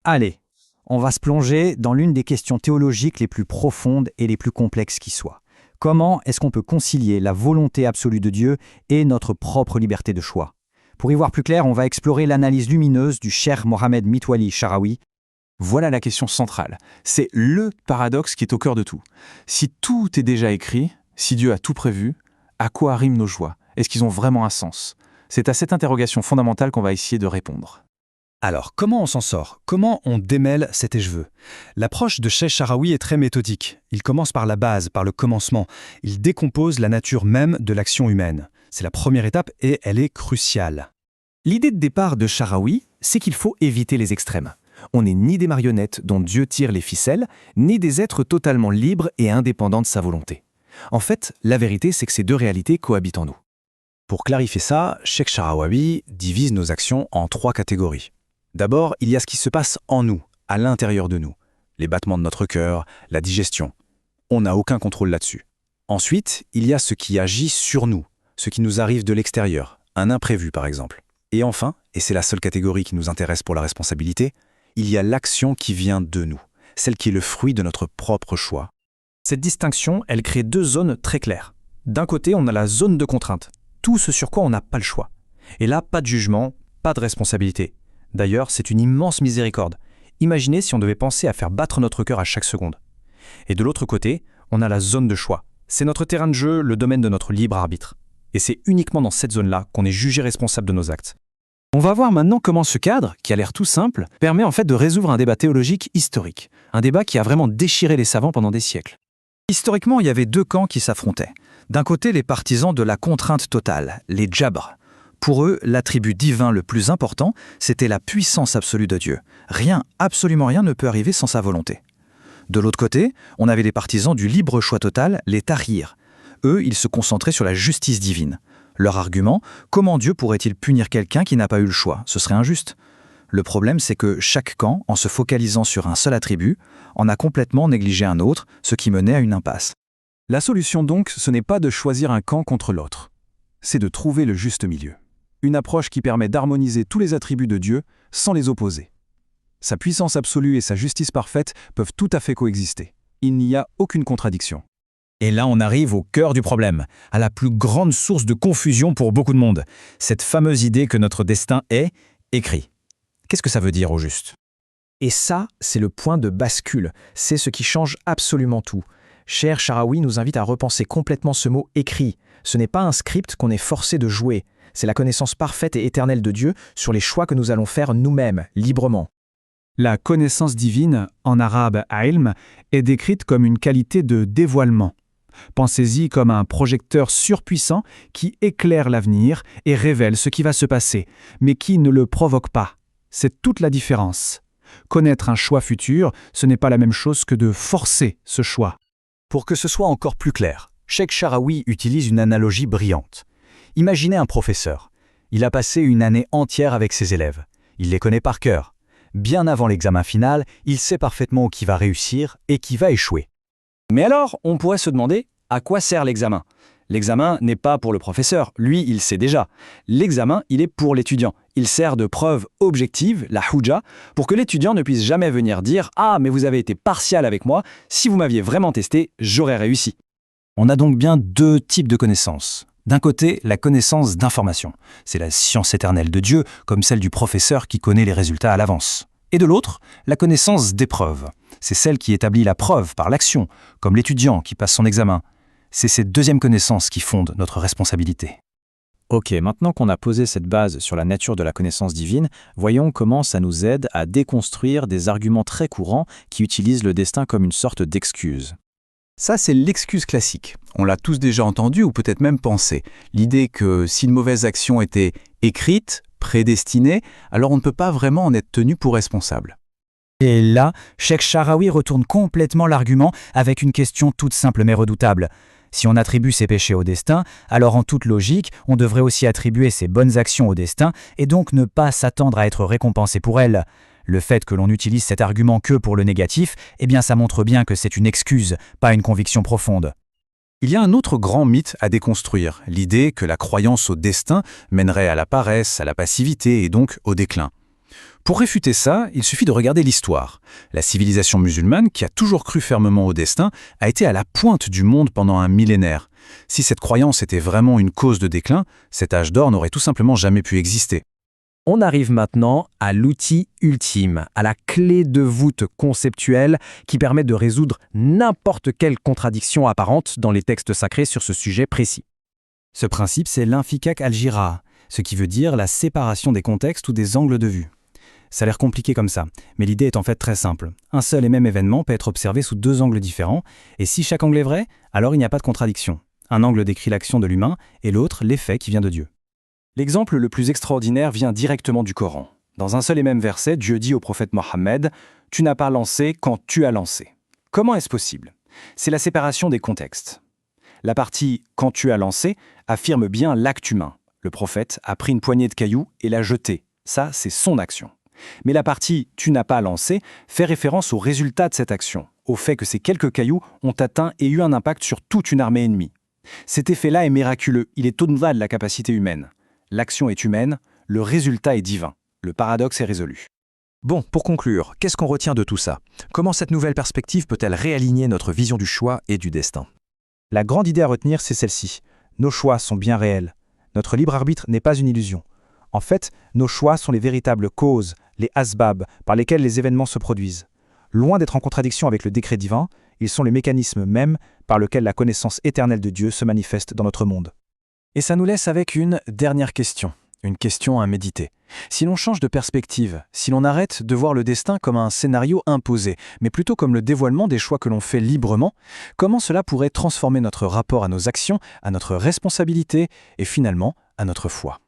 Allez, on va se plonger dans l'une des questions théologiques les plus profondes et les plus complexes qui soient. Comment est-ce qu'on peut concilier la volonté absolue de Dieu et notre propre liberté de choix? Pour y voir plus clair, on va explorer l'analyse lumineuse du cheikh Mohamed Mitwali Sharawi. Voilà la question centrale. C'est le paradoxe qui est au cœur de tout. Si tout est déjà écrit, si Dieu a tout prévu, à quoi riment nos choix? Est-ce qu'ils ont vraiment un sens? C'est à cette interrogation fondamentale qu'on va essayer de répondre. Alors, comment on s'en sort? Comment on démêle cet et-je-veux? L'approche de Cheikh Sharawi est très méthodique. Il commence par la base, par le commencement. Il décompose la nature même de l'action humaine. C'est la première étape et elle est cruciale. L'idée de départ de Sharawi, c'est qu'il faut éviter les extrêmes. On n'est ni des marionnettes dont Dieu tire les ficelles, ni des êtres totalement libres et indépendants de sa volonté. En fait, la vérité, c'est que ces deux réalités cohabitent en nous. Pour clarifier ça, Cheikh Sharawi divise nos actions en 3 catégories. D'abord, il y a ce qui se passe en nous, à l'intérieur de nous. Les battements de notre cœur, la digestion. On n'a aucun contrôle là-dessus. Ensuite, il y a ce qui agit sur nous, ce qui nous arrive de l'extérieur, un imprévu par exemple. Et enfin, et c'est la seule catégorie qui nous intéresse pour la responsabilité, il y a l'action qui vient de nous, celle qui est le fruit de notre propre choix. Cette distinction, elle crée 2 zones très claires. D'un côté, on a la zone de contrainte, tout ce sur quoi on n'a pas le choix. Et là, pas de jugement, pas de responsabilité. D'ailleurs, c'est une immense miséricorde. Imaginez si on devait penser à faire battre notre cœur à chaque seconde. Et de l'autre côté, on a la zone de choix. C'est notre terrain de jeu, le domaine de notre libre arbitre. Et c'est uniquement dans cette zone-là qu'on est jugé responsable de nos actes. On va voir maintenant comment ce cadre, qui a l'air tout simple, permet en fait de résoudre un débat théologique historique. Un débat qui a vraiment déchiré les savants pendant des siècles. Historiquement, il y avait 2 camps qui s'affrontaient. D'un côté, les partisans de la contrainte totale, les Djabr. Pour eux, l'attribut divin le plus important, c'était la puissance absolue de Dieu. Rien, absolument rien ne peut arriver sans sa volonté. De l'autre côté, on avait les partisans du libre choix total, les Tahrir. Eux, ils se concentraient sur la justice divine. Leur argument, comment Dieu pourrait-il punir quelqu'un qui n'a pas eu le choix? Ce serait injuste. Le problème, c'est que chaque camp, en se focalisant sur un seul attribut, en a complètement négligé un autre, ce qui menait à une impasse. La solution donc, ce n'est pas de choisir un camp contre l'autre. C'est de trouver le juste milieu. Une approche qui permet d'harmoniser tous les attributs de Dieu sans les opposer. Sa puissance absolue et sa justice parfaite peuvent tout à fait coexister. Il n'y a aucune contradiction. Et là, on arrive au cœur du problème, à la plus grande source de confusion pour beaucoup de monde. Cette fameuse idée que notre destin est écrit. Qu'est-ce que ça veut dire au juste? Et ça, c'est le point de bascule. C'est ce qui change absolument tout. Cheikh Sharawi nous invite à repenser complètement ce mot « écrit ». Ce n'est pas un script qu'on est forcé de jouer. C'est la connaissance parfaite et éternelle de Dieu sur les choix que nous allons faire nous-mêmes, librement. La connaissance divine, en arabe ilm, est décrite comme une qualité de dévoilement. Pensez-y comme un projecteur surpuissant qui éclaire l'avenir et révèle ce qui va se passer, mais qui ne le provoque pas. C'est toute la différence. Connaître un choix futur, ce n'est pas la même chose que de forcer ce choix. Pour que ce soit encore plus clair, Cheikh Sharawi utilise une analogie brillante. Imaginez un professeur. Il a passé une année entière avec ses élèves. Il les connaît par cœur. Bien avant l'examen final, il sait parfaitement qui va réussir et qui va échouer. Mais alors, on pourrait se demander à quoi sert l'examen? L'examen n'est pas pour le professeur, lui, il sait déjà. L'examen, il est pour l'étudiant. Il sert de preuve objective, la hujja, pour que l'étudiant ne puisse jamais venir dire « Ah, mais vous avez été partial avec moi, si vous m'aviez vraiment testé, j'aurais réussi ». On a donc bien 2 types de connaissances. D'un côté, la connaissance d'information. C'est la science éternelle de Dieu, comme celle du professeur qui connaît les résultats à l'avance. Et de l'autre, la connaissance d'épreuve. C'est celle qui établit la preuve par l'action, comme l'étudiant qui passe son examen. C'est cette deuxième connaissance qui fonde notre responsabilité. Ok, maintenant qu'on a posé cette base sur la nature de la connaissance divine, voyons comment ça nous aide à déconstruire des arguments très courants qui utilisent le destin comme une sorte d'excuse. Ça, c'est l'excuse classique. On l'a tous déjà entendu ou peut-être même pensé. L'idée que si une mauvaise action était écrite, prédestinée, alors on ne peut pas vraiment en être tenu pour responsable. Et là, Cheikh Sharawi retourne complètement l'argument avec une question toute simple mais redoutable. Si on attribue ses péchés au destin, alors en toute logique, on devrait aussi attribuer ses bonnes actions au destin et donc ne pas s'attendre à être récompensé pour elles. Le fait que l'on utilise cet argument que pour le négatif, eh bien ça montre bien que c'est une excuse, pas une conviction profonde. Il y a un autre grand mythe à déconstruire, l'idée que la croyance au destin mènerait à la paresse, à la passivité et donc au déclin. Pour réfuter ça, il suffit de regarder l'histoire. La civilisation musulmane, qui a toujours cru fermement au destin, a été à la pointe du monde pendant un millénaire. Si cette croyance était vraiment une cause de déclin, cet âge d'or n'aurait tout simplement jamais pu exister. On arrive maintenant à l'outil ultime, à la clé de voûte conceptuelle qui permet de résoudre n'importe quelle contradiction apparente dans les textes sacrés sur ce sujet précis. Ce principe, c'est l'infikak al-jira, ce qui veut dire la séparation des contextes ou des angles de vue. Ça a l'air compliqué comme ça, mais l'idée est en fait très simple. Un seul et même événement peut être observé sous deux angles différents, et si chaque angle est vrai, alors il n'y a pas de contradiction. Un angle décrit l'action de l'humain, et l'autre l'effet qui vient de Dieu. L'exemple le plus extraordinaire vient directement du Coran. Dans un seul et même verset, Dieu dit au prophète Mohammed « Tu n'as pas lancé quand tu as lancé ». Comment est-ce possible? C'est la séparation des contextes. La partie « quand tu as lancé » affirme bien l'acte humain. Le prophète a pris une poignée de cailloux et l'a jetée. Ça, c'est son action. Mais la partie « tu n'as pas lancé » fait référence au résultat de cette action, au fait que ces quelques cailloux ont atteint et eu un impact sur toute une armée ennemie. Cet effet-là est miraculeux, il est au-delà de la capacité humaine. L'action est humaine, le résultat est divin. Le paradoxe est résolu. Bon, pour conclure, qu'est-ce qu'on retient de tout ça? Comment cette nouvelle perspective peut-elle réaligner notre vision du choix et du destin? La grande idée à retenir, c'est celle-ci. Nos choix sont bien réels. Notre libre arbitre n'est pas une illusion. En fait, nos choix sont les véritables causes, les asbab, par lesquels les événements se produisent. Loin d'être en contradiction avec le décret divin, ils sont les mécanismes mêmes par lesquels la connaissance éternelle de Dieu se manifeste dans notre monde. Et ça nous laisse avec une dernière question, une question à méditer. Si l'on change de perspective, si l'on arrête de voir le destin comme un scénario imposé, mais plutôt comme le dévoilement des choix que l'on fait librement, comment cela pourrait transformer notre rapport à nos actions, à notre responsabilité et finalement à notre foi ?